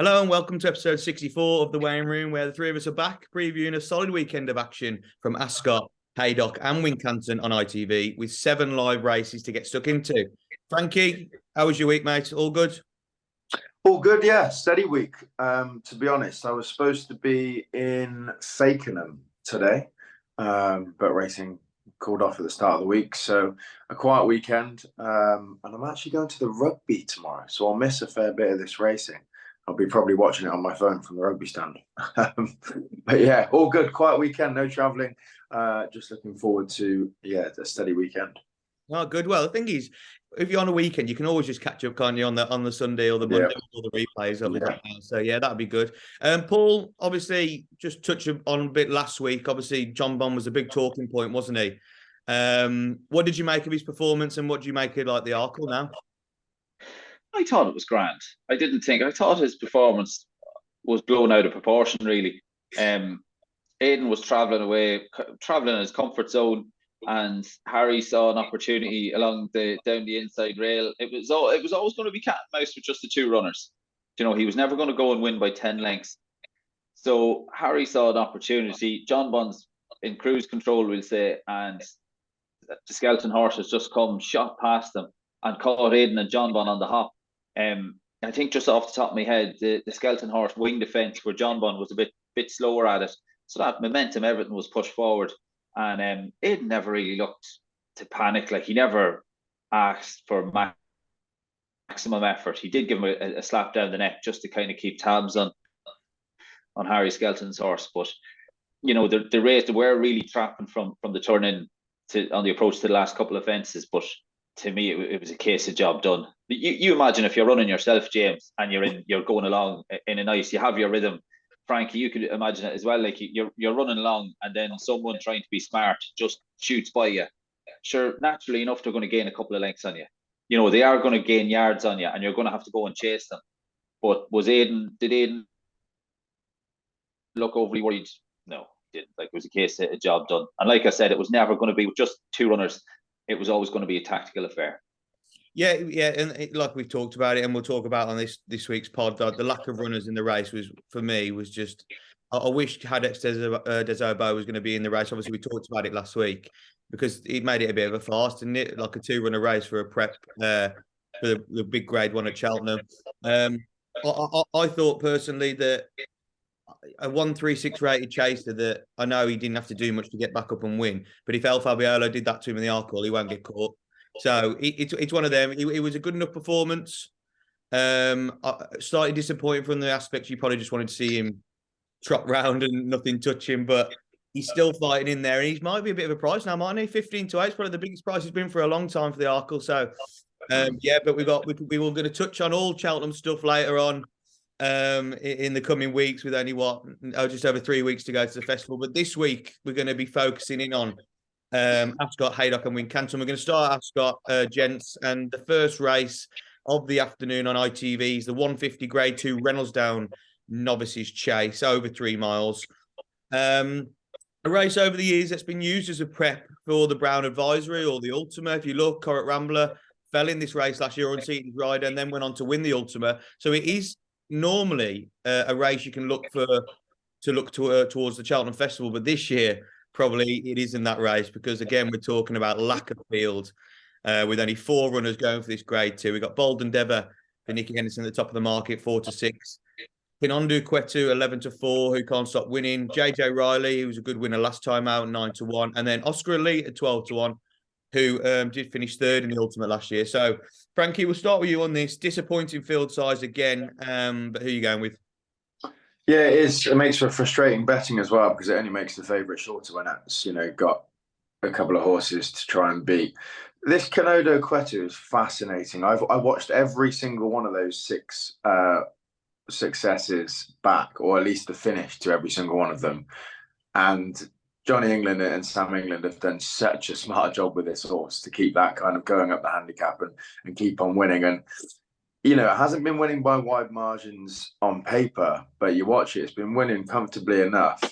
Hello and welcome to episode 64 of The Weighing Room, where the three of us are back previewing a solid weekend of action from Ascot, Haydock and Wincanton on ITV with 7 live races to get stuck into. Frankie, how was your week, mate? All good? All good, yeah. Steady week. To be honest, I was supposed to be in Fakenham today, but racing called off at the start of the week. So a quiet weekend. And I'm actually going to the rugby tomorrow. So I'll miss a fair bit of this racing. I'll be probably watching it on my phone from the rugby stand. But yeah, all good. Quiet weekend, no travelling. Just looking forward to, a steady weekend. Oh, good. Well, the thing is, if you're on a weekend, you can always just catch up, can't you, on the Sunday or the Monday or the replays of it. So yeah, that'd be good. Paul, obviously, just touch on a bit last week. Obviously, Jonbon was a big talking point, wasn't he? What did you make of his performance, and what do you make of the Arkle now? I thought it was grand. I thought his performance was blown out of proportion, really. Aidan was travelling in his comfort zone, and Harry saw an opportunity down the inside rail. It was always going to be cat and mouse with just the two runners. You know, he was never going to go and win by 10 lengths. So Harry saw an opportunity. Jonbon's in cruise control, we'll say, and the skeleton horse has just shot past them and caught Aidan and Jonbon on the hop. I think just off the top of my head, the skeleton horse winged the fence where Jonbon was a bit slower at it. So that momentum, everything was pushed forward. And Aidan never really looked to panic. Like, he never asked for maximum effort. He did give him a slap down the neck just to kind of keep tabs on Harry Skeleton's horse. But, you know, the race, they were really trapping from the turn in on the approach to the last couple of fences. But to me, it was a case of job done. You imagine if you're running yourself, James, and you're going along in a nice, you have your rhythm. Frankie, you could imagine it as well. Like, you're running along, and then someone trying to be smart just shoots by you. Sure, naturally enough, they're going to gain a couple of lengths on you. You know, they are going to gain yards on you, and you're going to have to go and chase them. But did Aidan look overly worried? No, he didn't. Like, it was a case of a job done. And like I said, it was never going to be just two runners. It was always going to be a tactical affair. Yeah, and like we've talked about it, and we'll talk about on this week's pod, the lack of runners in the race was, for me, was just. I wish Haydock Wincanton was going to be in the race. Obviously, we talked about it last week because it made it a bit of a farce, didn't it? Like a 2-runner race for a prep for the big Grade 1 at Cheltenham. I thought personally that a 136 rated chaser, that I know he didn't have to do much to get back up and win, but if El Fabiolo did that to him in the Arkle, he won't get caught. So it's one of them. It was a good enough performance. Slightly disappointing from the aspects you probably just wanted to see him trot round and nothing touch him, but he's still fighting in there. And he might be a bit of a price now, mightn't he? 15 to 8 is probably the biggest price he's been for a long time for the Arkle. So but we were going to touch on all Cheltenham stuff later on in the coming weeks, with only just over 3 weeks to go to the festival. But this week we're going to be focusing in on Ascot, Haydock and Wincanton. We're going to start Ascot, gents, and the first race of the afternoon on ITV is the 150 Grade 2 Reynolds Down Novices Chase, over 3 miles. A race over the years that's been used as a prep for the Brown Advisory or the Ultima. If you look, Corrit Rambler fell in this race last year, unseated rider, and then went on to win the Ultima. So it is normally a race you can look towards the Cheltenham Festival, but this year probably it isn't that race, because again we're talking about lack of field with only 4 runners going for this Grade 2. We've got Bold Endeavour for Nicky Henderson at the top of the market, 4 to 6. Pinondu Kwetu, 11 to 4, who can't stop winning. JJ Riley, who was a good winner last time out, 9 to 1. And then Oscar Elite at 12 to 1, who did finish 3rd in the Ultimate last year. So, Frankie, we'll start with you on this. Disappointing field size again, but who are you going with? Yeah, it is. It makes for frustrating betting as well, because it only makes the favourite shorter when it's, got a couple of horses to try and beat. This Pinondu Kwetu is fascinating. I watched every single one of those 6 successes back, or at least the finish to every single one of them. And Johnny England and Sam England have done such a smart job with this horse to keep that kind of going up the handicap and keep on winning. And, it hasn't been winning by wide margins on paper, but you watch it, it's been winning comfortably enough.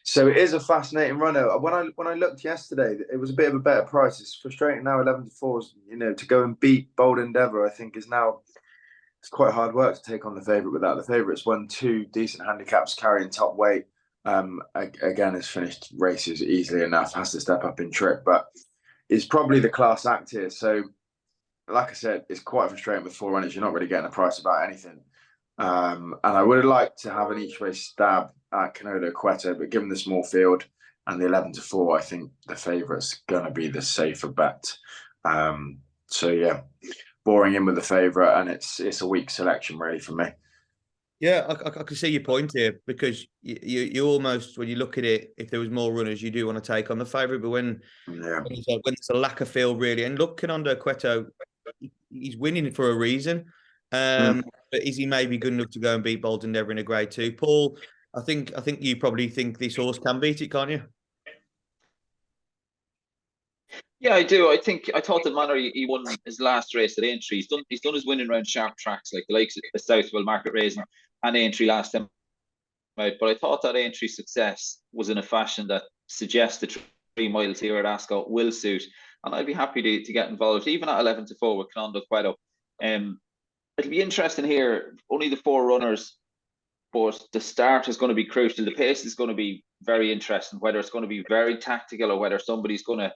So it is a fascinating runner. When I looked yesterday, it was a bit of a better price. It's frustrating now, 11 to 4, to go and beat Bold Endeavour, I think is now it's quite hard work to take on the favourite with that. The favourite's won 2 decent handicaps, carrying top weight. Again, has finished races easily enough, has to step up in trip, but is probably the class act here. So, like I said, it's quite frustrating with 4 runners. You're not really getting a price about anything. And I would have liked to have an each way stab at Canodo Cueto, but given the small field and the 11-4, I think the favourite's going to be the safer bet. So yeah, boring in with the favourite, and it's a weak selection really for me. Yeah, I can see your point here, because you almost, when you look at it, if there was more runners, you do want to take on the favourite. But when there's a lack of field really, and look, Canodo Cueto, he's winning for a reason. But is he maybe good enough to go and beat Bold Endeavour in a Grade 2? Paul, I think you probably think this horse can beat it, can't you? Yeah, I do. I thought the manner he won his last race at Aintree, he's done his winning round sharp tracks like the likes of the Southwell, Market Raising, and Aintree last time out. But I thought that Aintree success was in a fashion that suggests the 3 miles here at Ascot will suit, and I'd be happy to get involved, even at 11-4 with Canodo Cueto. It'll be interesting here. Only the 4 runners, but the start is going to be crucial. The pace is going to be very interesting, whether it's going to be very tactical or whether somebody's going to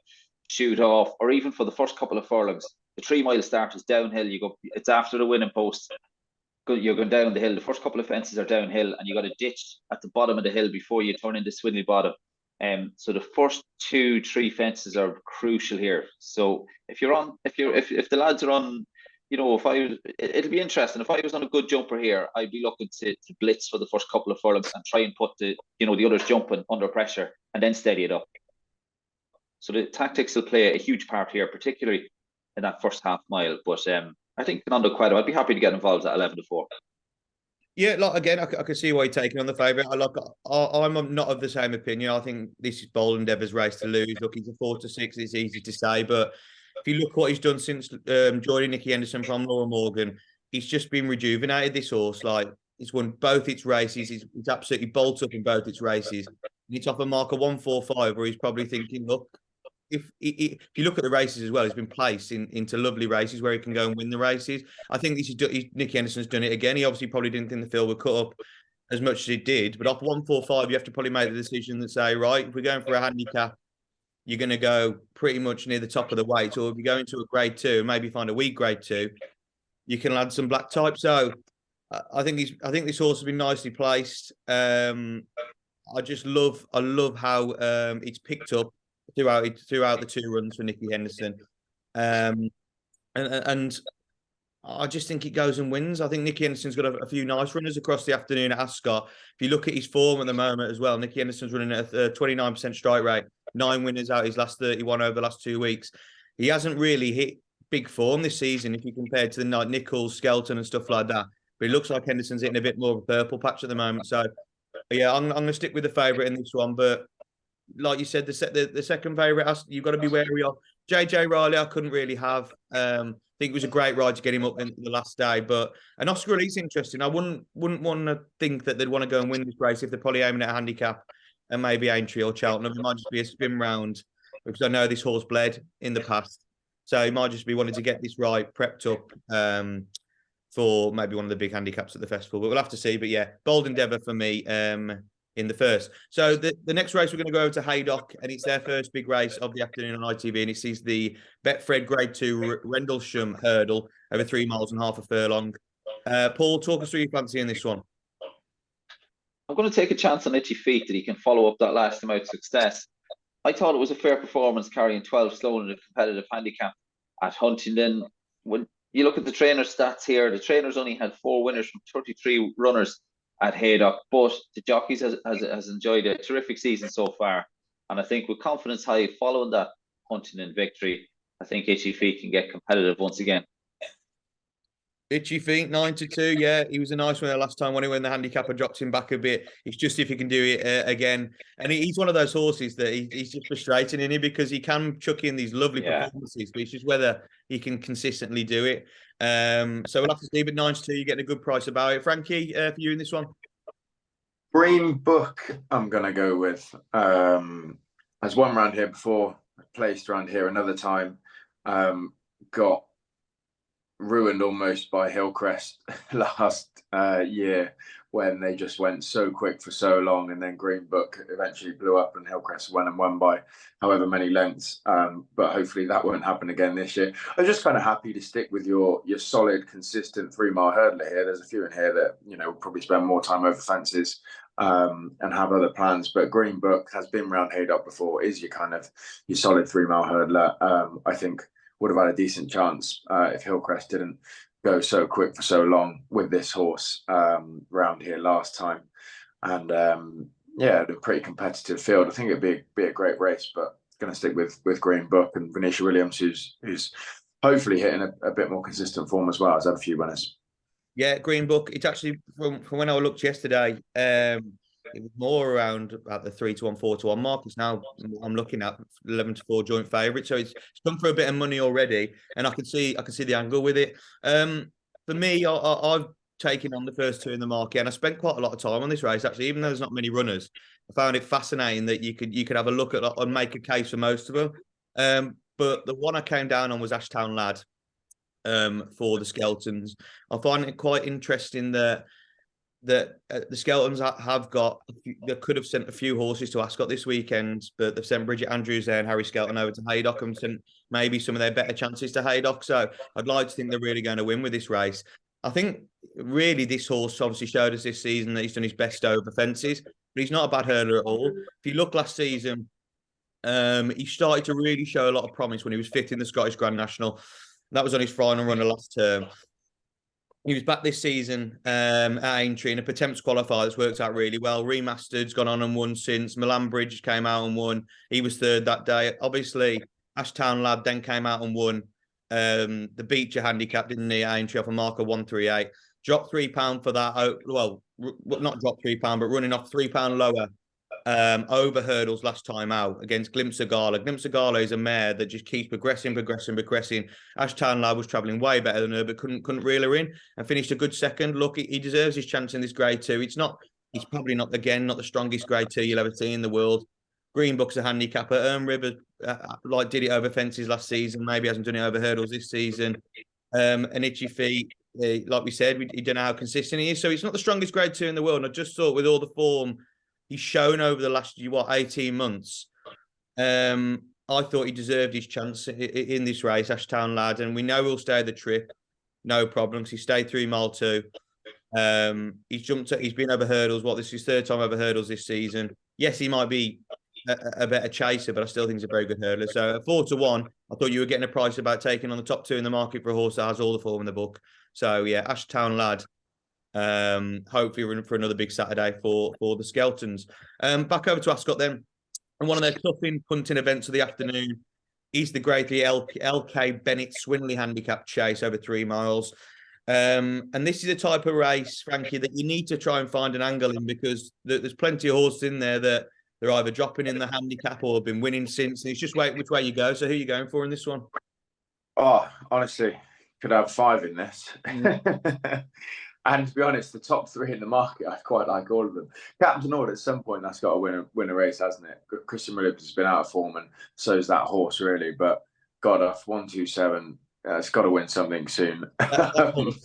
shoot off, or even for the first couple of furlongs. The 3 mile start is downhill. It's after the winning post. You're going down the hill. The first couple of fences are downhill, and you got a ditch at the bottom of the hill before you turn into Swindley Bottom. So the first 2-3 fences are crucial here. So if the lads are on, it'll be interesting. If I was on a good jumper here, I'd be looking to blitz for the first couple of furlongs and try and put the others jumping under pressure and then steady it up. So the tactics will play a huge part here, particularly in that first half mile. But I think Canodo Cueto, I'd be happy to get involved at 11-4. Yeah, again, I can see why you're taking on the favourite. I'm not of the same opinion. I think this is Bold Endeavour's race to lose. Look, he's a 4-6. It's easy to say, but if you look what he's done since joining Nicky Henderson from Laura Morgan, he's just been rejuvenated. This horse, like, he's won both its races. He's absolutely bolted up in both its races. And it's off a marker 145, where he's probably thinking, look, if you look at the races as well, he's been placed into lovely races where he can go and win the races. I think Nicky Henderson's done it again. He obviously probably didn't think the field would cut up as much as it did, but off 145, you have to probably make the decision and say, right, if we're going for a handicap, you're going to go pretty much near the top of the weight, or if you go into a Grade 2, maybe find a weak Grade 2, you can add some black type. So I think this horse has been nicely placed. I love how it's picked up throughout the 2 runs for Nicky Henderson, and I just think it goes and wins. I think Nicky Henderson's got a few nice runners across the afternoon at Ascot. If you look at his form at the moment as well, Nicky Henderson's running at a 29% strike rate, 9 winners out his last 31 over the last 2 weeks. He hasn't really hit big form this season if you compare to the Nichols, Skelton and stuff like that. But it looks like Henderson's hitting a bit more of a purple patch at the moment. So yeah, I'm going to stick with the favourite in this one, but like you said, the second favourite, you've got to be wary of. JJ Riley, I couldn't really have. I think it was a great ride to get him up in the last day, but an Oscar Release interesting. I wouldn't want to think that they'd want to go and win this race if they're probably aiming at a handicap and maybe Aintree or Cheltenham. It might just be a spin round, because I know this horse bled in the past, so he might just be wanting to get this right, prepped up for maybe one of the big handicaps at the festival. But we'll have to see. But yeah, Bold Endeavour for me in the first. So the next race, we're going to go over to Haydock, and it's their first big race of the afternoon on ITV, and it sees the Betfred Grade 2 Rendlesham hurdle over 3 miles and half a furlong. Paul, talk us through your fancy in this one. I'm going to take a chance on Itchy Feet that he can follow up that last time out success. I thought it was a fair performance carrying 12 stone in a competitive handicap at Huntingdon. When you look at the trainer's stats here, the trainers only had 4 winners from 33 runners at Haydock, but the jockeys has enjoyed a terrific season so far, and I think with confidence high following that Huntingdon victory, I think Itchy Feet can get competitive once again. Itchy Feet, 9-2. Yeah, he was a nice winner last time when he won the handicap. Dropped him back a bit. It's just if he can do it again. And he's one of those horses that he's just frustrating in it, because he can chuck in these lovely performances, but it's just whether he can consistently do it. So we'll have to see. But 9-2, you're getting a good price about it. Frankie, for you in this one? Green Book, I'm going to go with. Has won round here before, placed round here another time. Got ruined almost by Hillcrest last year, when they just went so quick for so long, and then Green Book eventually blew up and Hillcrest went and won by however many lengths. But hopefully that won't happen again this year. I'm just kind of happy to stick with your solid, consistent 3 mile hurdler here. There's a few in here that, you know, will probably spend more time over fences and have other plans. But Green Book has been round Haydock before, is your solid 3 mile hurdler. I think would have had a decent chance if Hillcrest didn't go so quick for so long with this horse round here last time. And yeah, a pretty competitive field. I think it'd be a great race, but going to stick with Green Book and Venetia Williams, who's hopefully hitting a bit more consistent form as well. Has had a few winners. Yeah, Green Book. It's actually from when I looked yesterday. It was more around about the 3-1, 4-1 mark. It's now I'm looking at 11-4 joint favourite. So it's come for a bit of money already, and I can see the angle with it. For me, I've taken on the first 2 in the market, and I spent quite a lot of time on this race actually. Even though there's not many runners, I found it fascinating that you could have a look at and make a case for most of them. But the one I came down on was Ashtown Lad for the Skeltons. I find it quite interesting that the Skeltons have got, they could have sent a few horses to Ascot this weekend, but they've sent Bridget Andrews there and Harry Skelton over to Haydock and sent maybe some of their better chances to Haydock. So I'd like to think they're really going to win with this race. I think really this horse obviously showed us this season that he's done his best over fences, but he's not a bad hurdler at all. If you look last season, he started to really show a lot of promise when he was 5th in the Scottish Grand National. That was on his final run of last term. He was back this season at Aintree in a Pertemps qualifier that's worked out really well. Remastered's gone on and won since. Milan Bridge came out and won. He was 3rd that day. Obviously, Ashtown Lad then came out and won the Beecher Handicap, didn't he, at Aintree off a marker 138. Dropped £3 for that. Well, not dropped £3, but running off £3 lower over hurdles last time out against Glimpse of Gala. Glimpse of Gala is a mare that just keeps progressing. Ashtown Lad was travelling way better than her, but couldn't reel her in and finished a good second. Look, he deserves his chance in this grade 2. He's probably not the strongest grade 2 you'll ever see in the world. Green Book's a handicapper. River did it over fences last season. Maybe hasn't done it over hurdles this season. And Itchy Feet, like we said, we don't know how consistent he is. So he's not the strongest grade 2 in the world. And I just thought with all the form he's shown over the last 18 months, I thought he deserved his chance in this race, Ashtown Lad, and we know he'll stay the trip, no problems. He stayed 3 mile 2. He's been over hurdles. This is his 3rd time over hurdles this season. Yes, he might be a better chaser, but I still think he's a very good hurdler. So at 4-1, I thought you were getting a price about taking on the top 2 in the market for a horse that has all the form in the book. So yeah, Ashtown Lad. Hopefully we're in for another big Saturday for the Skeltons. Back over to Ascot then. And one of their toughing punting events of the afternoon is the greatly LK Bennett Swindley Handicap Chase over 3 miles. And this is a type of race, Frankie, that you need to try and find an angle in, because there's plenty of horses in there that they're either dropping in the handicap or have been winning since. And it's just which way you go. So who are you going for in this one? Oh, honestly, could have 5 in this. And to be honest, the top 3 in the market, I quite like all of them. Captain Order, at some point, that's got to win a race, hasn't it? Christian Williams has been out of form, and so's that horse, really. But God, off 127, it's got to win something soon. That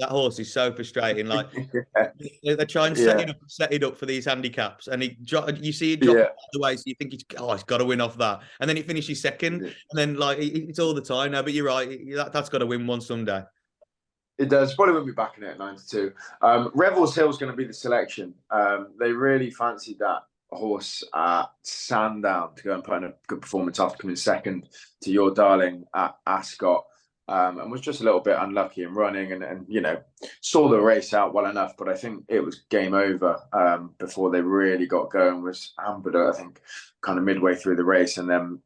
horse is so frustrating. Like they try and set it up for these handicaps, and you see it drop the way, so you think it's got to win off that, and then it finishes second, and then it's all the time. No, but you're right, that's got to win one someday. It does. Probably won't be backing it at 9-2. Revels Hill's going to be the selection. They really fancied that horse at Sandown to go and put in a good performance after coming second to Your Darling at Ascot, and was just a little bit unlucky in running and saw the race out well enough, but I think it was game over before they really got going. Was hampered, I think, kind of midway through the race, and then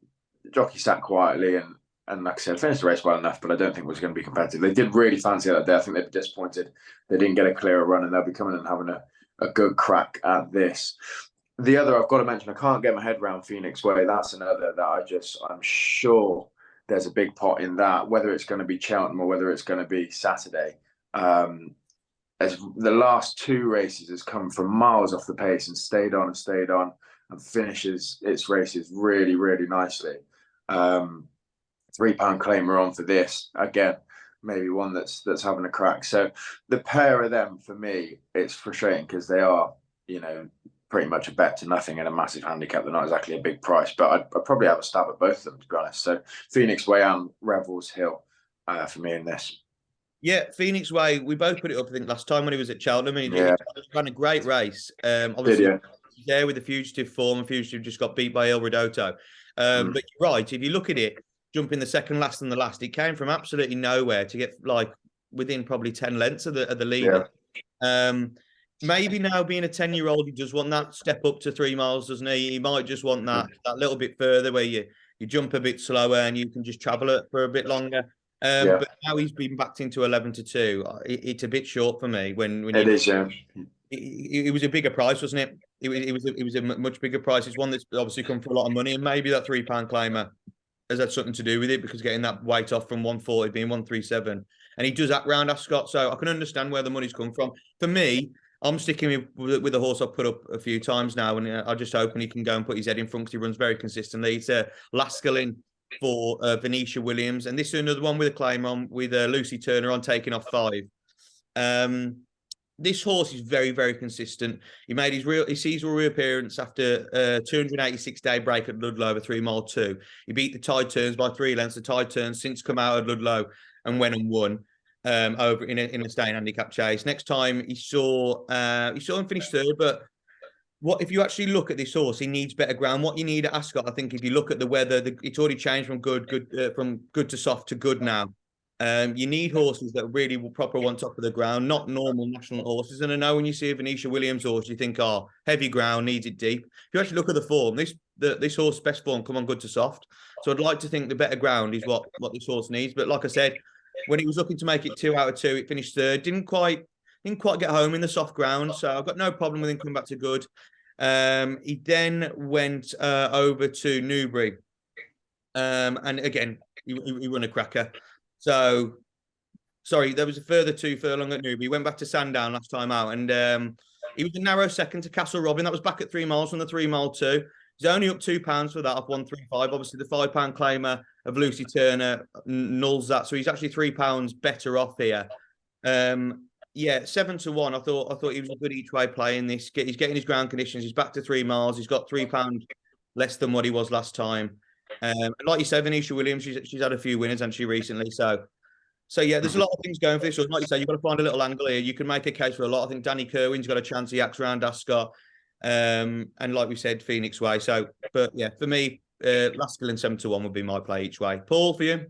the jockey sat quietly and like I said, finished the race well enough, but I don't think it was going to be competitive. They did really fancy it that day. I think they'd be disappointed they didn't get a clearer run, and they'll be coming and having a good crack at this. The other I've got to mention, I can't get my head around Phoenix Way. That's another that I'm sure there's a big pot in that, whether it's going to be Cheltenham or whether it's going to be Saturday. As the last 2 races has come from miles off the pace and stayed on and finishes its races really, really nicely. £3 claimer on for this again. Maybe one that's having a crack. So the pair of them, for me, it's frustrating because they are, you know, pretty much a bet to nothing in a massive handicap. They're not exactly a big price, but I'd probably have a stab at both of them, to be honest. So Phoenix Way and Revels Hill for me in this. Yeah, Phoenix Way, we both put it up, I think, last time when he was at Cheltenham. And he ran a great race. Obviously, he's there with the fugitive form, and fugitive just got beat by El Redoto. But you're right, if you look at it, jumping the second last and the last, it came from absolutely nowhere to get like within probably 10 lengths of the leader. Maybe now being a 10-year-old, he does want that step up to 3 miles, doesn't he? He might just want that little bit further where you jump a bit slower and you can just travel it for a bit longer. But now he's been backed into 11-2. It's a bit short for me. When it is, it was a bigger price, wasn't it? It was a much bigger price. It's one that's obviously come for a lot of money, and maybe that £3 claimer has had something to do with it, because getting that weight off from 140 being 137, and he does that round Ascot, so I can understand where the money's come from. For me, I'm sticking with the horse I've put up a few times now, and I just hoping he can go and put his head in front because he runs very consistently. It's Lascalin for Venetia Williams, and this is another one with a claim on with Lucy Turner on taking off 5. This horse is very, very consistent. He made his seasonal reappearance after a 286-day break at Ludlow over 3 mile 2. He beat the Tide Turns by 3 lengths. The Tide Turns since come out of Ludlow and went and won over in a staying handicap chase. Next time he saw him finish third, but what if you actually look at this horse? He needs better ground. What you need at Ascot, I think, if you look at the weather, it's already changed from good to soft to good now. You need horses that really will proper want top of the ground, not normal national horses. And I know when you see a Venetia Williams horse, you think, oh, heavy ground, needs it deep. If you actually look at the form, this horse best form come on good to soft. So I'd like to think the better ground is what this horse needs. But like I said, when he was looking to make it 2 out of 2, it finished third. Didn't quite get home in the soft ground. So I've got no problem with him coming back to good. He then went over to Newbury, and again he won a cracker. So sorry, there was a further 2 furlong at Newbury. He went back to Sandown last time out, and he was a narrow second to Castle Robin. That was back at 3 miles from the 3 mile 2. He's only up £2 for that off 135. Obviously, the £5 claimer of Lucy Turner nulls that, so he's actually £3 better off here. 7-1. I thought he was a good each way play in this. He's getting his ground conditions. He's back to 3 miles. He's got £3 less than what he was last time. Like you said, Venetia Williams, she's had a few winners, hasn't she, recently? So yeah, there's a lot of things going for this. Like you say, you've got to find a little angle here. You can make a case for a lot. I think Danny Kerwin's got a chance. He acts around Ascot, and like we said, Phoenix Way. So, but yeah, for me, Lascalin 7-1 would be my play each way. Paul, for you?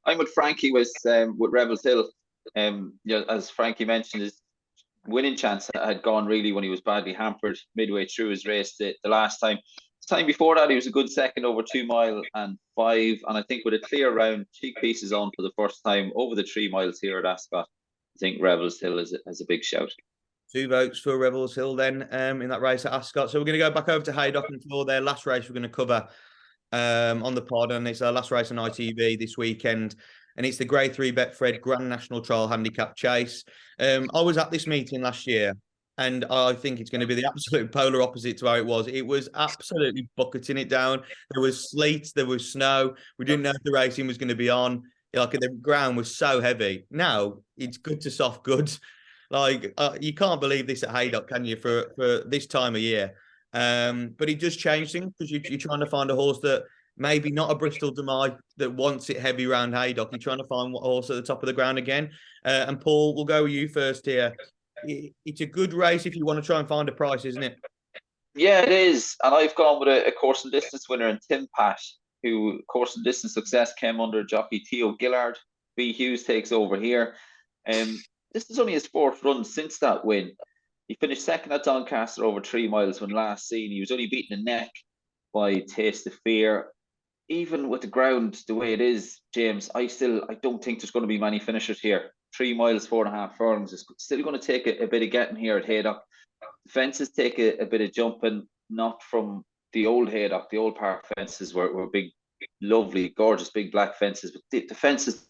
I'm with Frankie with Revels Hill. As Frankie mentioned, his winning chance had gone really when he was badly hampered midway through his race the last time. The time before that, he was a good second over 2 mile and 5, and I think with a clear round, cheek pieces on for the first time over the 3 miles here at Ascot, I think Revels Hill has a big shout. 2 votes for Revels Hill then in that race at Ascot. So we're going to go back over to Haydock and for their last race we're going to cover on the pod, and it's our last race on ITV this weekend. And it's the Grade 3 Betfred Grand National Trial Handicap Chase. I was at this meeting last year, and I think it's going to be the absolute polar opposite to how it was. It was absolutely bucketing it down. There was sleet, there was snow. We didn't know if the racing was going to be on. Like, the ground was so heavy. Now it's good to soft good. Like, you can't believe this at Haydock, can you, for this time of year? But it does change things because you're trying to find a horse that maybe not a Bristol Demai that wants it heavy round Haydock. You're trying to find what horse at the top of the ground again. And Paul, we'll go with you first here. It's a good race if you want to try and find a price, isn't it? Yeah, it is. And I've gone with a course and distance winner in Tim Pat, who course and distance success came under jockey Theo Gillard. B. Hughes takes over here. This is only his 4th run since that win. He finished second at Doncaster over 3 miles when last seen. He was only beaten a neck by Taste of Fear. Even with the ground the way it is, James, I don't think there's going to be many finishers here. 3 miles, 4.5 furlongs is still going to take a bit of getting here at Haydock. The fences take a bit of jumping, not from the old Haydock. The old park fences were big, lovely, gorgeous, big black fences. But the fences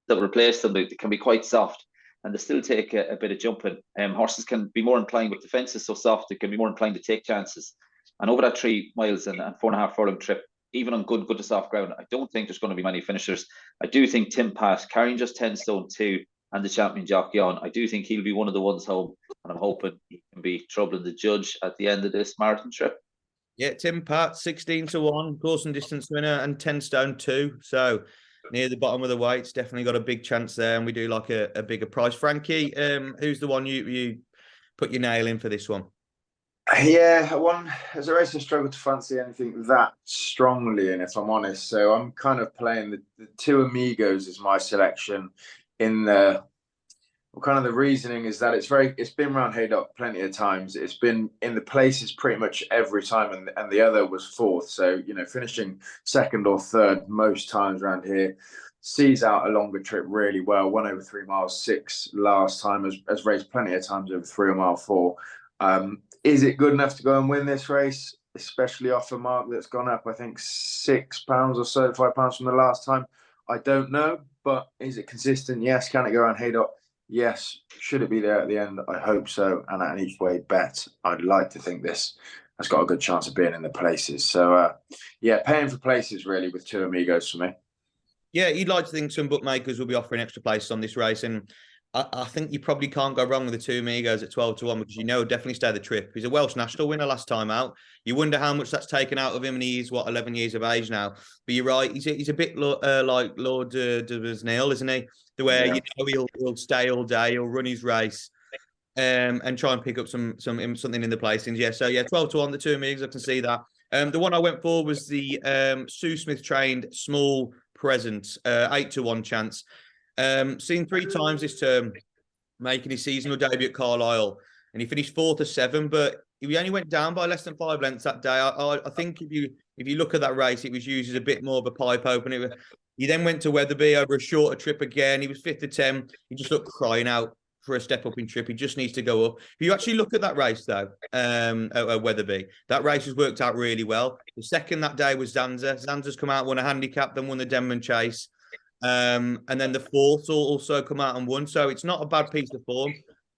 that replace them, they can be quite soft, and they still take a bit of jumping. Horses can be more inclined with the fences so soft, they can be more inclined to take chances. And over that 3 miles and 4.5 furlong trip, even on good to soft ground, I don't think there's going to be many finishers. I do think Tim Pat, carrying just 10 stone 2 and the champion jockey on, I do think he'll be one of the ones home, and I'm hoping he can be troubling the judge at the end of this marathon trip. Yeah, Tim Pat, 16-1, course and distance winner, and 10 stone 2. So near the bottom of the weights, definitely got a big chance there, and we do like a bigger price. Frankie, who's the one you put your nail in for this one? Yeah, as a race, I struggle to fancy anything that strongly in, if I'm honest. So I'm kind of playing the two Amigos as my selection. Kind of the reasoning is that it's been around Haydock plenty of times. It's been in the places pretty much every time, and the other was fourth. So, finishing second or third most times around here, sees out a longer trip really well. 1 over 3 miles 6 last time, has raced plenty of times over 3 mile 4. Is it good enough to go and win this race, especially off a mark that's gone up, I think, £6 or so, £5 from the last time? I don't know, but is it consistent? Yes. Can it go around Haydock? Yes. Should it be there at the end? I hope so. And at an each way bet, I'd like to think this has got a good chance of being in the places. So, paying for places really with two Amigos for me. Yeah, you'd like to think some bookmakers will be offering extra places on this race, and I think you probably can't go wrong with the two Amigos at 12-1 because definitely stay the trip. He's a Welsh national winner last time out. You wonder how much that's taken out of him, and he's 11 years of age now. But you're right, he's a bit like Lord de Besnil, isn't he? The way he'll stay all day, he'll run his race, and try and pick up something in the placings. Yeah, so 12-1, the two Amigos, I can see that. The one I went for was the Sue Smith trained small present, 8-1 chance. Seen 3 times this term, making his seasonal debut at Carlisle, and he finished 4th or 7, but he only went down by less than 5 lengths that day. I think if you look at that race, it was used as a bit more of a pipe opener. He then went to Wetherby over a shorter trip again. He was 5th to 10. He just looked crying out for a step up in trip. He just needs to go up. If you actually look at that race though, at Wetherby, that race has worked out really well. The second that day was Zanza. Zanza's come out, won a handicap, then won the Denman Chase. And then the fourth also come out and won. So it's not a bad piece of form.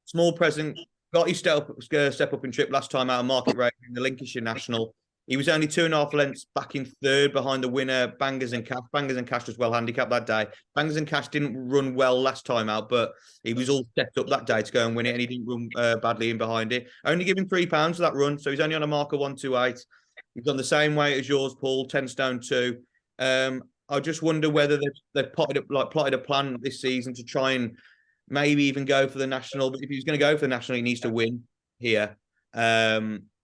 Small present, got his step up in trip last time out of market rate in the Lincolnshire National. He was only 2.5 lengths back in third behind the winner, Bangers and Cash. Bangers and Cash was well handicapped that day. Bangers and Cash didn't run well last time out, but he was all set up that day to go and win it, and he didn't run badly in behind it. Only giving £3 for that run, so he's only on a marker 128. He's on the same weight as yours, Paul, 10 stone 2. I just wonder whether they've plotted a plan this season to try and maybe even go for the national. But if he's going to go for the national, he needs to win here.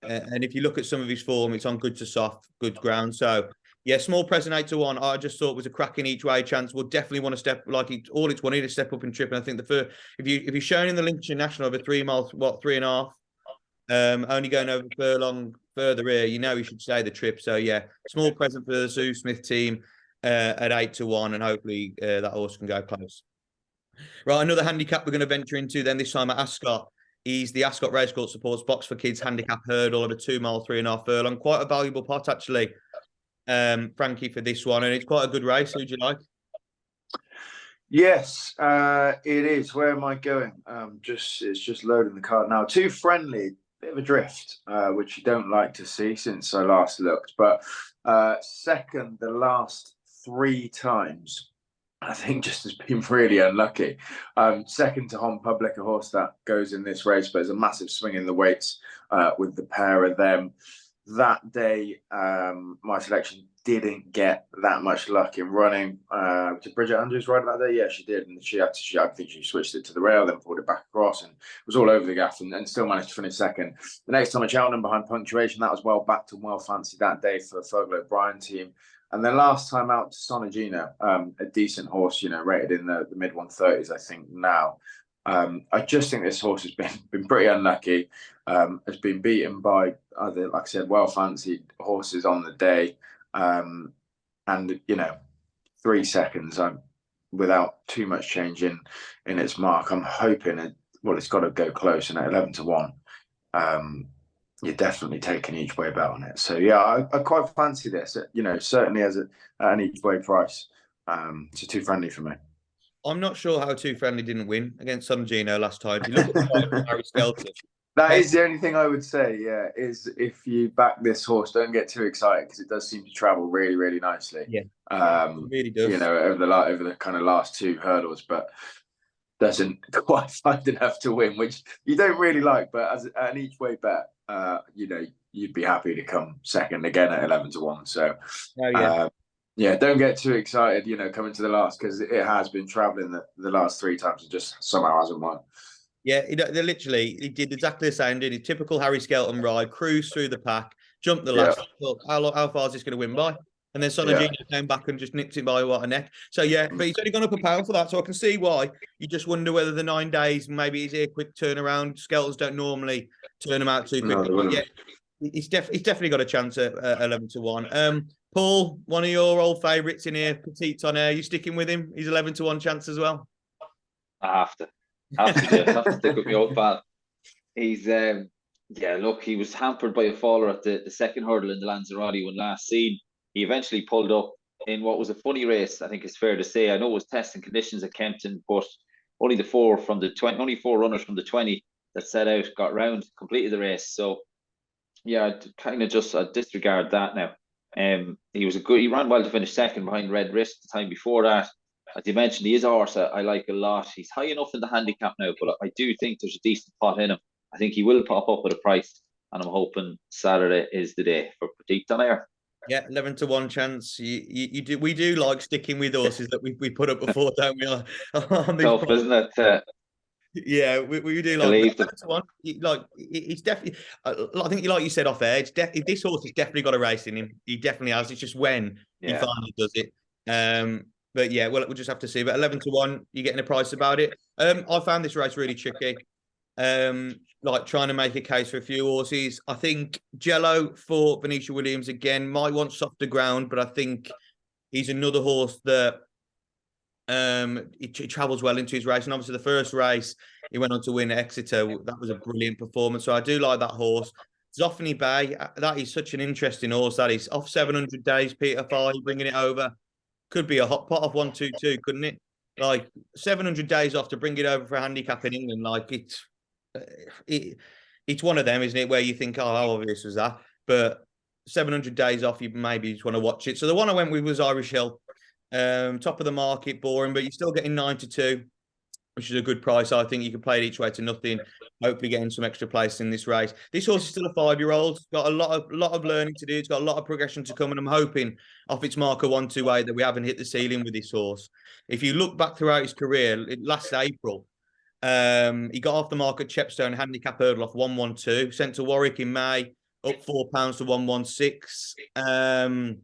And if you look at some of his form, it's on good to soft, good ground. So, small present 8-1. I just thought was a cracking each way chance. We'll definitely want to step all it's wanted to step up in trip. And I think the first, if you're shown in the Lincolnshire National over 3 miles, 3.5, only going over furlong further here, he should stay the trip. So small present for the Sue Smith team at 8-1, and hopefully that horse can go close. Right, another handicap we're going to venture into then this time at Ascot. He's the Ascot Racecourse Supports Box for Kids handicap hurdle of a 2 mile 3.5 furlong. Quite a valuable pot actually, Frankie, for this one, and it's quite a good race. Who'd you like? Yes, it is. Where am I going? It's just loading the card now. Too friendly, bit of a drift, which you don't like to see since I last looked. But second, the last 3 times, I think just has been really unlucky. Second to Hon Public, a horse that goes in this race, but there's a massive swing in the weights with the pair of them. That day, my selection didn't get that much luck in running. Did Bridget Andrews ride that day? Yeah, she did. And I think she switched it to the rail, then pulled it back across and was all over the gaff and still managed to finish second. The next time at Cheltenham behind Punctuation, that was well backed and well fancied that day for the Fogel O'Brien team. And then last time out to Sonagina, a decent horse, rated in the mid 130s, I think now. I just think this horse has been pretty unlucky. Has been beaten by other, like I said, well fancied horses on the day. And 3 seconds without too much change in its mark. I'm hoping it's got to go close, and at 11-1. You're definitely taking each way bet on it. So I quite fancy this. Certainly as an each way price. It's too friendly for me. I'm not sure how Too Friendly didn't win against Sonagino last time. If you look at the Harry Skelton, That is the only thing I would say, yeah, is if you back this horse, don't get too excited because it does seem to travel really, really nicely. Yeah, it really does. You know, over the kind of last two hurdles, but doesn't quite find enough to win, which you don't really like. But as an each way bet, you know, you'd be happy to come second again at 11-1. So, yeah, don't get too excited, you know, coming to the last, because it has been travelling the last three times and just somehow hasn't won. Yeah, he did exactly the same, did he? Typical Harry Skelton ride, cruise through the pack, jumped the last. Look, how far is this going to win by? And then Sonagino came back and just nicked it by what a neck. So yeah, but he's only gone up a pound for that. So I can see why. You just wonder whether the 9 days maybe is a quick turnaround. Skeltons don't normally turn them out too quickly. No, yeah, he's definitely got a chance at 11-1. Paul, one of your old favourites in here, Petite Tonnerre. You sticking with him? He's 11-1 chance as well. I have to. Have to stick with my old pal. He's look, he was hampered by a faller at the second hurdle in the Lanzarote when last seen. He eventually pulled up in what was a funny race, I think it's fair to say. I know it was testing conditions at Kempton, but only 4 runners from the 20 that set out got round, completed the race. So yeah, I disregard that now. He ran well to finish second behind Red Wrist the time before that. As you mentioned, he is a horse I like a lot. He's high enough in the handicap now, but I do think there's a decent pot in him. I think he will pop up with a price, and I'm hoping Saturday is the day for Petite Tonnerre. Yeah, 11-1 chance. We do like sticking with horses that we put up before, don't we? On this tough, isn't it? Yeah, we do like 11-1. Like it's definitely. I think, like you said off air, this horse has definitely got a race in him. He definitely has. It's just when he finally does it. But yeah, we'll just have to see. But 11-1, you're getting a price about it. I found this race really tricky. Like trying to make a case for a few horses. I think Jello for Venetia Williams again might want softer ground, but I think he's another horse that he travels well into his race. And obviously the first race he went on to win at Exeter. That was a brilliant performance. So I do like that horse. Zoffany Bay, that is such an interesting horse. That is off 700 days. Peter Farr bringing it over. Could be a hot pot of 1-2-2, couldn't it? Like 700 days off to bring it over for a handicap in England. Like it's one of them, isn't it? Where you think, oh, how obvious was that? But 700 days off, you maybe just want to watch it. So the one I went with was Irish Hill. Top of the market, boring, but you're still getting 9-2, which is a good price. I think you can play it each way to nothing. Hopefully getting some extra place in this race. This horse is still a 5-year-old. It's got a lot of learning to do. It's got a lot of progression to come, and I'm hoping off its marker 1-2-8 that we haven't hit the ceiling with this horse. If you look back throughout his career, last April, he got off the mark at Chepstow handicap hurdle off 1-1-2, sent to Warwick in May, up £4 to 1-1-6.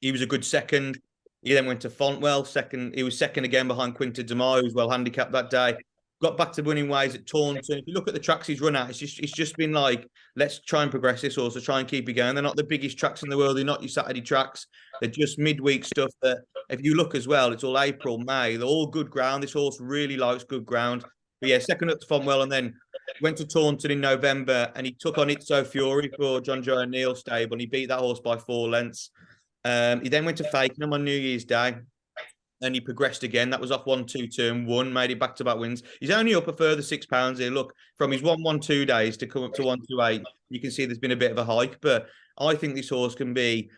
He was a good second. He then went to Fontwell, second. He was second again behind Quinta Demar, who was well handicapped that day. Got back to winning ways at Taunton. If you look at the tracks he's run at, it's just been like, let's try and progress this horse, try and keep it going. They're not the biggest tracks in the world. They're not your Saturday tracks. They're just midweek stuff that, if you look as well, it's all April, May. They're all good ground. This horse really likes good ground. But yeah, second up to Fontwell, and then went to Taunton in November, and he took on Itzo Fury for John Joe O'Neill's stable, and he beat that horse by 4 lengths. He then went to Fakenham on New Year's Day, and he progressed again. That was off 1-2-2 and won, made it back-to-back wins. He's only up a further £6 here. Look, from his 1-1-2 days to come up to 1-2-8, you can see there's been a bit of a hike, but I think this horse can be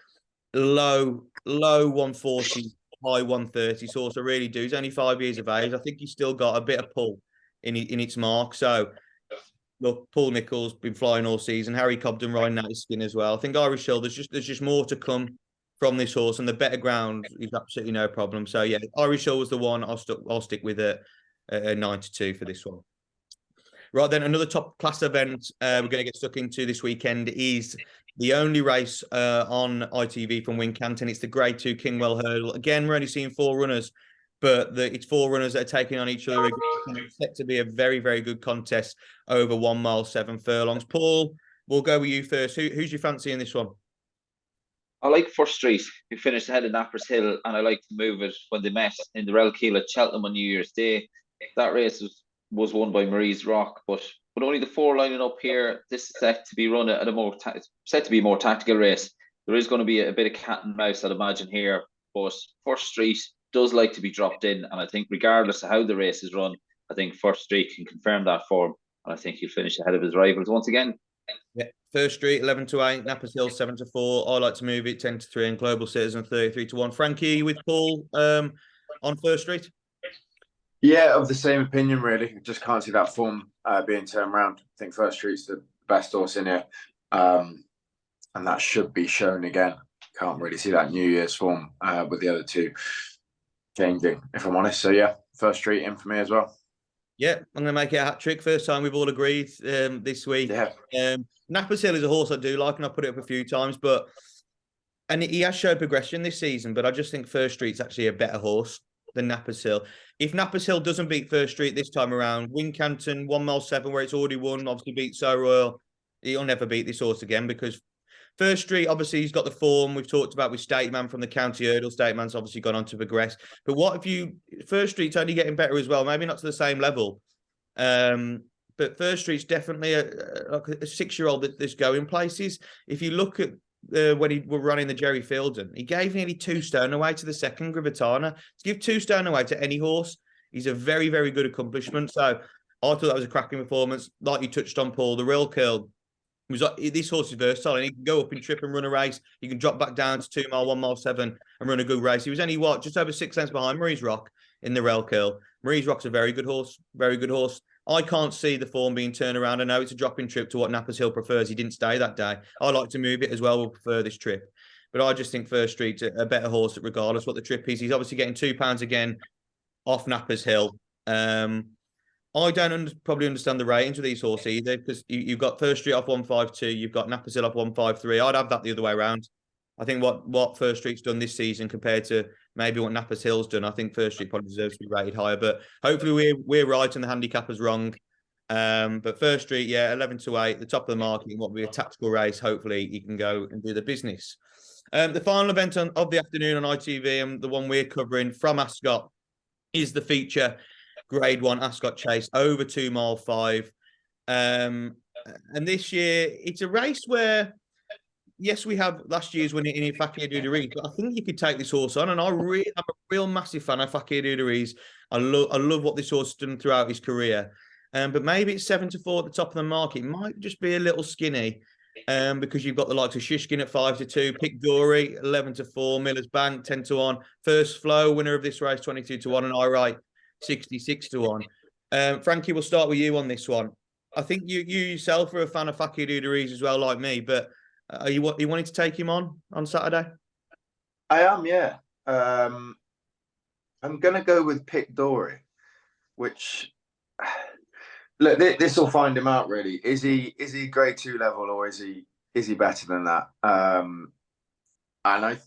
low 140, high 130 horse. I really do. He's only 5 years of age. I think he's still got a bit of pull in its mark. So, look, Paul Nicholls been flying all season. Harry Cobden riding out his skin as well. I think Irish Hill, there's just more to come from this horse, and the better ground is absolutely no problem. So yeah, Irish Hill was the one. I'll stick with it at 9-2 for this one. Right then, another top class event we're going to get stuck into this weekend is the only race on ITV from Wincanton. It's the Grade 2 Kingwell Hurdle. Again, we're only seeing 4 runners, but it's 4 runners that are taking on each other. It's set to be a very, very good contest over 1 mile, 7 furlongs. Paul, we'll go with you first. Who's your fancy in this one? I like First Street, who finished ahead of Nappers Hill, and I like to move it when they met in the Relkeel at Cheltenham on New Year's Day. That race was won by Marie's Rock, but with only the 4 lining up here, this is set to be run at a set to be a more tactical race. There is going to be a bit of cat and mouse, I'd imagine, here, but First Street does like to be dropped in, and I think regardless of how the race is run, I think First Street can confirm that form. and I think he'll finish ahead of his rivals once again. Yeah, First Street 11-8, Nappers Hill 7-4. I like to move it 10-3, and Global Citizen 33-1. Frankie, with Paul on First Street? Yeah, of the same opinion, really. Just can't see that form being turned around. I think First Street's the best horse in here, and that should be shown again. Can't really see that New Year's form with the other two changing, if I'm honest. So yeah, First Street in for me as well. Yeah, I'm going to make it a hat trick. First time we've all agreed this week. Yeah. Nappers Hill is a horse I do like, and I put it up a few times, and he has showed progression this season. But I just think First Street's actually a better horse than Nappers Hill. If Nappers Hill doesn't beat First Street this time around, Wincanton 1 mile 7, where it's already won, obviously beat So Royal. He'll never beat this horse again, because First Street, obviously, he's got the form we've talked about with State Man from the County Hurdle. State Man's obviously gone on to progress. But what if First Street's only getting better as well, maybe not to the same level. But First Street's definitely a 6-year-old that's going places. If you look at when he were running the Jerry Fielden, he gave nearly 2 stone away to the second, Gravitana. To give 2 stone away to any horse is a very, very good accomplishment. So I thought that was a cracking performance. Like you touched on, Paul, the Real Curl. This horse is versatile, and he can go up in trip and run a race. He can drop back down to 2 mile, 1 mile 7 and run a good race. He was only, just over 6 lengths behind Marie's Rock in the Rail Curl. Marie's Rock's a very good horse, very good horse. I can't see the form being turned around. I know it's a drop-in trip to what Nappers Hill prefers. He didn't stay that day. I like to move it as well. We'll prefer this trip. But I just think First Street's a better horse regardless what the trip is. He's obviously getting £2 again off Nappers Hill. I don't probably understand the ratings of these horses either, because you've got First Street off 152, you've got Nappers Hill off 153. I'd have that the other way around. I think what First Street's done this season compared to maybe what Nappers Hill's done, I think First Street probably deserves to be rated higher. But hopefully we're right and the handicapper's wrong. But First Street, yeah, 11-8, the top of the market, what will be a tactical race. Hopefully he can go and do the business. The final event of the afternoon on ITV, and the one we're covering from Ascot, is the feature Grade 1 Ascot Chase over 2 mile 5. And this year it's a race where, yes, we have last year's winner in Fakir Duderis, but I think you could take this horse on. And I'm a real massive fan of Fakir Duderis. I love what this horse has done throughout his career. But maybe it's 7-4 at the top of the market. It might just be a little skinny, because you've got the likes of Shishkin at 5-2, Pick Dory 11-4, Miller's Bank 10-1, First Flow, winner of this race 22-1, and I Write 66-1. Frankie, we'll start with you on this one. I think you yourself are a fan of Fakir Duderis as well, like me, but are you wanting to take him on Saturday? I am, yeah. I'm going to go with Pick Dory, which, look, this will find him out, really. Is he Grade 2 level, or is he better than that? And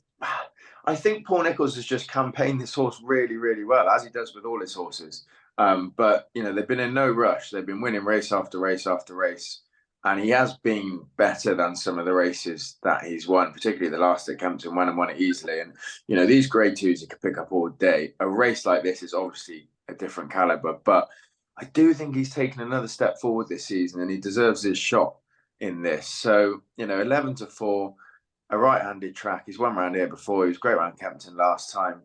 I think Paul Nicholls has just campaigned this horse really, really well, as he does with all his horses. But, they've been in no rush. They've been winning race after race after race. And he has been better than some of the races that he's won, particularly the last at Kempton, when and won it easily. And, these Grade 2s you could pick up all day. A race like this is obviously a different calibre. But I do think he's taken another step forward this season, and he deserves his shot in this. So, 11-4. A right-handed track. He's won around here before. He was great around Kempton last time.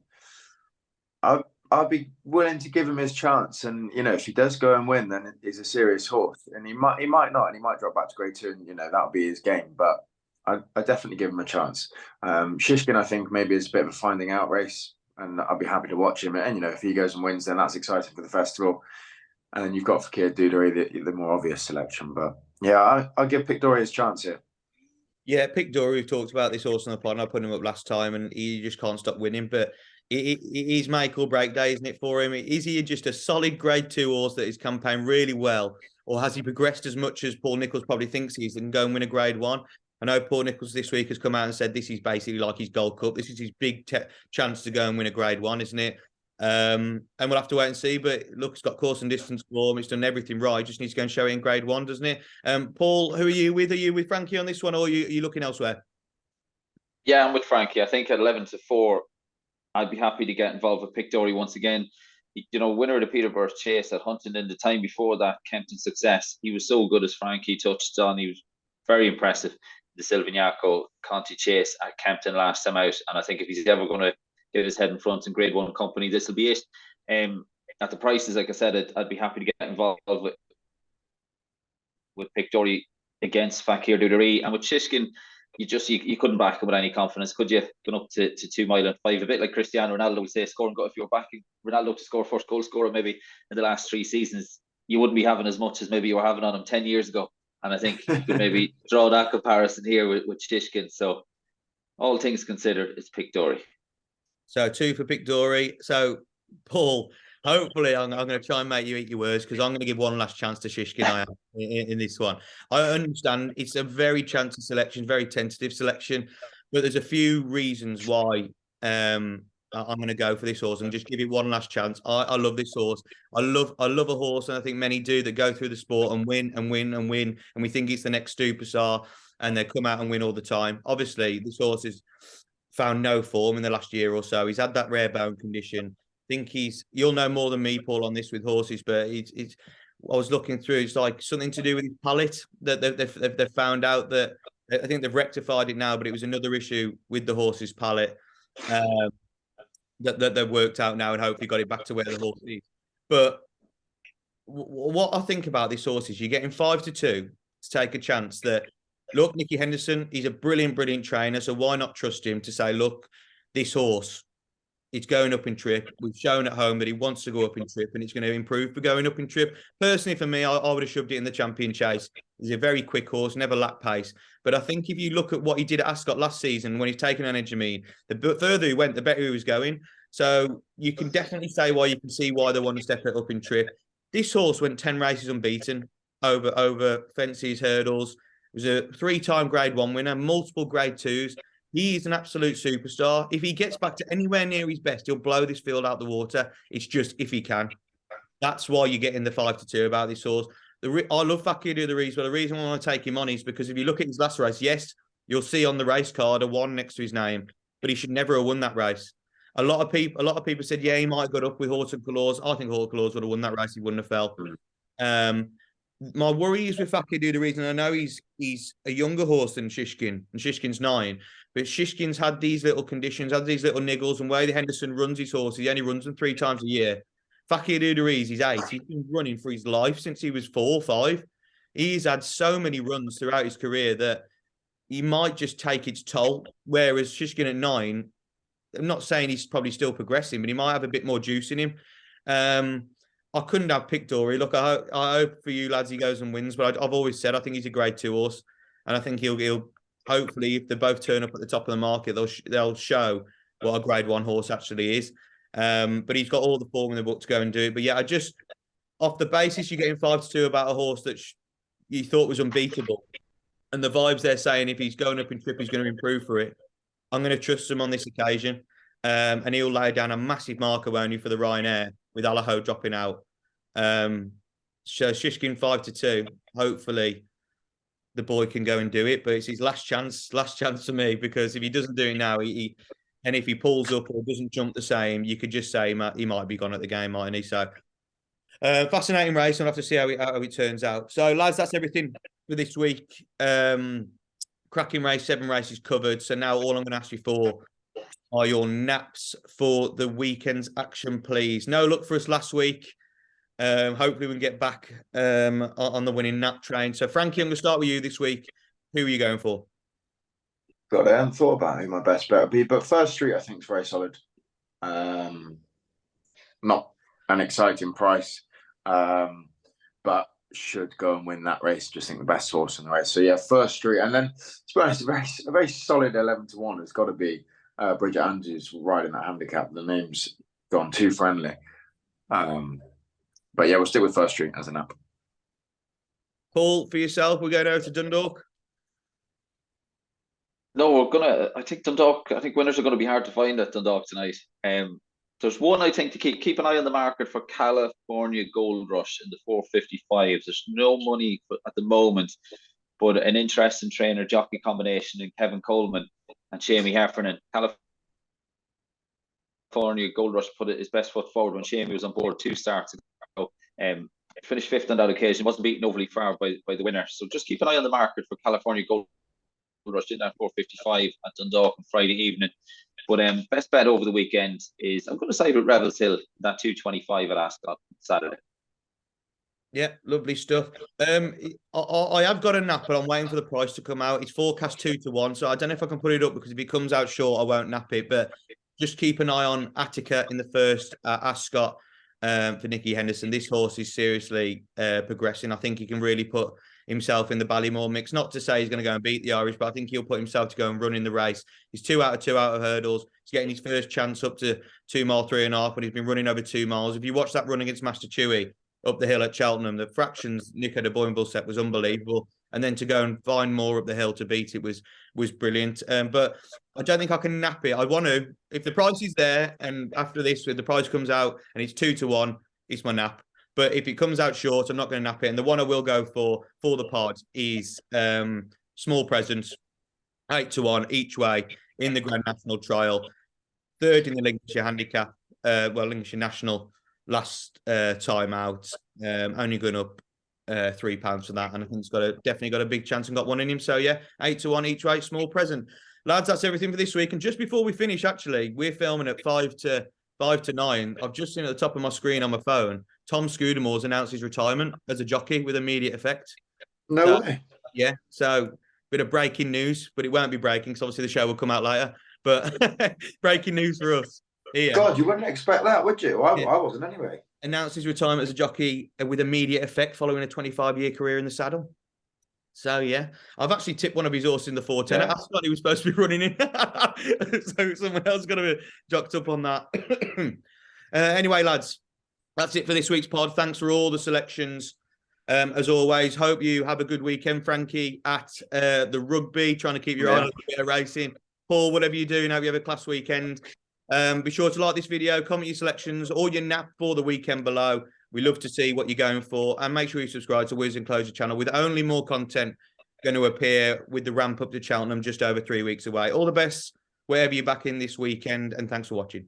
I'd be willing to give him his chance. And, if he does go and win, then he's a serious horse. And he might not, and he might drop back to Grade 2, and, that'll be his game. But I definitely give him a chance. Shishkin, I think, maybe is a bit of a finding out race, and I'd be happy to watch him. And, if he goes and wins, then that's exciting for the festival. And then you've got Fakir Duderis, the more obvious selection. But, yeah, I'll give Pick Dory his chance here. Yeah, Pick Dory, we've talked about this horse on the pod, and I put him up last time, and he just can't stop winning. But it is make or break day, isn't it, for him? Is he just a solid Grade 2 horse that is campaigned really well, or has he progressed as much as Paul Nicholls probably thinks he is and go and win a Grade 1? I know Paul Nicholls this week has come out and said this is basically like his Gold Cup. This is his big chance to go and win a Grade 1, isn't it? And we'll have to wait and see. But look, it's got course and distance form. It's done everything right. Just needs to go and show it in Grade 1, doesn't it? Paul, who are you with? Are you with Frankie on this one, or are you looking elsewhere? Yeah, I'm with Frankie. I think at 11-4, I'd be happy to get involved with Pick Dory once again. Winner of the Peterborough Chase at Huntingdon the time before that Kempton success. He was so good, as Frankie touched on. He was very impressive. The Silvignaco Conti Chase at Kempton last time out. And I think if he's ever going to get his head in front in Grade 1 company, this will be it. At the prices, like I said, I'd be happy to get involved with Pictory against Fakir Duderee, and with Shishkin, you couldn't back him with any confidence, could you? Going up to 2 mile and 5, a bit like Cristiano Ronaldo would say, scoring. If you're backing Ronaldo to score first goal scorer maybe in the last 3 seasons, you wouldn't be having as much as maybe you were having on him 10 years ago. And I think you could maybe draw that comparison here with Shishkin. So all things considered, it's Pictory. So 2 for Pictory. So Paul, hopefully I'm going to try and make you eat your words, because I'm going to give one last chance to Shishkin in this one. I understand it's a very chancy selection, very tentative selection, but there's a few reasons why I'm going to go for this horse and just give it one last chance. I love this horse. I love a horse, and I think many do, that go through the sport and win and win and win, and we think it's the next superstar, and they come out and win all the time. Obviously, this horse has found no form in the last year or so. He's had that rare bone condition. I think you'll know more than me, Paul, on this with horses, but it's I was looking through, it's like something to do with his palate, that they've found out that, I think they've rectified it now, but it was another issue with the horse's palate that they've worked out now, and hopefully got it back to where the horse is. But what I think about this horse is you're getting 5 to 2 to take a chance that, look, Nicky Henderson, he's a brilliant trainer, so why not trust him to say, look, this horse, it's going up in trip. We've shown at home that he wants to go up in trip, and it's going to improve for going up in trip. Personally, for me, I would have shoved it in the Champion Chase. He's a very quick horse, never lacked pace. But I think if you look at what he did at Ascot last season, when he's taken on Edgemeen, the further he went, the better he was going. So you can definitely say why, you can see why they want to step it up in trip. This horse went 10 races unbeaten over fences, hurdles. He was a 3-time Grade 1 winner, multiple Grade 2s. He is an absolute superstar. If he gets back to anywhere near his best, he'll blow this field out the water. It's just if he can. That's why you're getting the 5 to 2 about this horse. I love Fakir Duderee, but the reason I want to take him on is because if you look at his last race, yes, you'll see on the race card a 1 next to his name, but he should never have won that race. A lot of people said, yeah, he might have got up with Horton Claws. I think Horton Claws would have won that race. He wouldn't have fell. My worry is with Fakir Duderee, and I know he's a younger horse than Shishkin, and Shishkin's 9, but Shishkin's had these little conditions, had these little niggles, and where Henderson runs his horse, he only runs them 3 times a year. Fakir Duderee's, he's 8. He's been running for his life since he was 4 or 5. He's had so many runs throughout his career that he might just take its toll, whereas Shishkin at 9, I'm not saying he's probably still progressing, but he might have a bit more juice in him. I couldn't have Pictory. Look, I hope for you lads he goes and wins, but I've always said I think he's a Grade 2 horse, and I think he'll hopefully, if they both turn up at the top of the market, they'll show what a Grade 1 horse actually is. But he's got all the form in the book to go and do it. But yeah, I just, off the basis you're getting 5 to 2 about a horse that you thought was unbeatable, and the vibes they're saying if he's going up in trip he's going to improve for it, I'm going to trust him on this occasion. And he'll lay down a massive marker only for the Ryanair, with Allaho dropping out. So Shishkin 5 to 2. Hopefully the boy can go and do it, but it's his last chance for me, because if he doesn't do it now, and if he pulls up or doesn't jump the same, you could just say he might be gone at the game, mightn't he? So fascinating race. I'll have to see how it turns out. So lads, that's everything for this week. Cracking race, 7 races covered. So now all I'm going to ask you for are your naps for the weekend's action, please. No luck for us last week. Hopefully we can get back on the winning nap train. So Frankie, I'm going to start with you this week. Who are you going for? God, I hadn't thought about who my best bet would be, but First Street I think is very solid. Not an exciting price, but should go and win that race. Just think the best horse in the race. So yeah, First Street, and then to be honest, a very solid 11 to 1 has got to be Bridget Andrews riding that handicap. The name's gone too friendly. But yeah, we'll stick with First Street as a nap. Paul, for yourself, we're going over to Dundalk. No, I think Dundalk. I think winners are going to be hard to find at Dundalk tonight. There's one I think to keep an eye on the market for, California Gold Rush in the 455s. There's no money at the moment, but an interesting trainer jockey combination in Kevin Coleman and Shamie Heffernan. California Gold Rush put his best foot forward when Shamie was on board 2 starts ago. Finished 5th on that occasion. Wasn't beaten overly far by the winner. So just keep an eye on the market for California Gold Rush in that 455 at Dundalk on Friday evening. But best bet over the weekend is, I'm going to side with Revels Hill, that 225 at Ascot Saturday. Yeah, lovely stuff. I have got a nap, but I'm waiting for the price to come out. It's forecast 2-1, so I don't know if I can put it up because if it comes out short, I won't nap it. But just keep an eye on Attica in the first Ascot for Nicky Henderson. This horse is seriously progressing. I think he can really put himself in the Ballymore mix. Not to say he's going to go and beat the Irish, but I think he'll put himself to go and run in the race. He's 2 out of 2 out of hurdles. He's getting his first chance up to 2 mile 3.5, but he's been running over 2 miles. If you watch that run against Master Chewy up the hill at Cheltenham, the fractions Nico de Boinville set was unbelievable. And then to go and find more up the hill to beat it was brilliant. But I don't think I can nap it. I want to, if the price is there, and after this, if the price comes out and it's 2-1, it's my nap. But if it comes out short, I'm not going to nap it. And the one I will go for the pod is Small Presence, 8-1 each way in the Grand National Trial. 3rd in the Lincolnshire Handicap, Lincolnshire National last time out. Only going up £3 for that. And I think he's definitely got a big chance and got one in him. So yeah, 8-1 each way, Small Present. Lads, that's everything for this week. And just before we finish, actually, we're filming at 5 to 9. I've just seen at the top of my screen on my phone, Tom Scudamore's announced his retirement as a jockey with immediate effect. No way. Yeah, so bit of breaking news, but it won't be breaking because obviously the show will come out later. But breaking news for us. Here. God, you wouldn't expect that, would you? I wasn't anyway. Announced his retirement as a jockey with immediate effect following a 25-year career in the saddle. So, yeah, I've actually tipped one of his horses in the 410. Yeah. I thought he was supposed to be running in. So someone else got to be jocked up on that. Anyway, lads, that's it for this week's pod. Thanks for all the selections. As always, hope you have a good weekend, Frankie, at the rugby, trying to keep your eye on a bit of racing. Paul, whatever you're doing, hope you have a class weekend. Be sure to like this video, comment your selections or your nap for the weekend below. We love to see what you're going for. And make sure you subscribe to Wiz Enclosure channel with only more content going to appear with the ramp up to Cheltenham just over 3 weeks away. All the best wherever you're back in this weekend. And thanks for watching.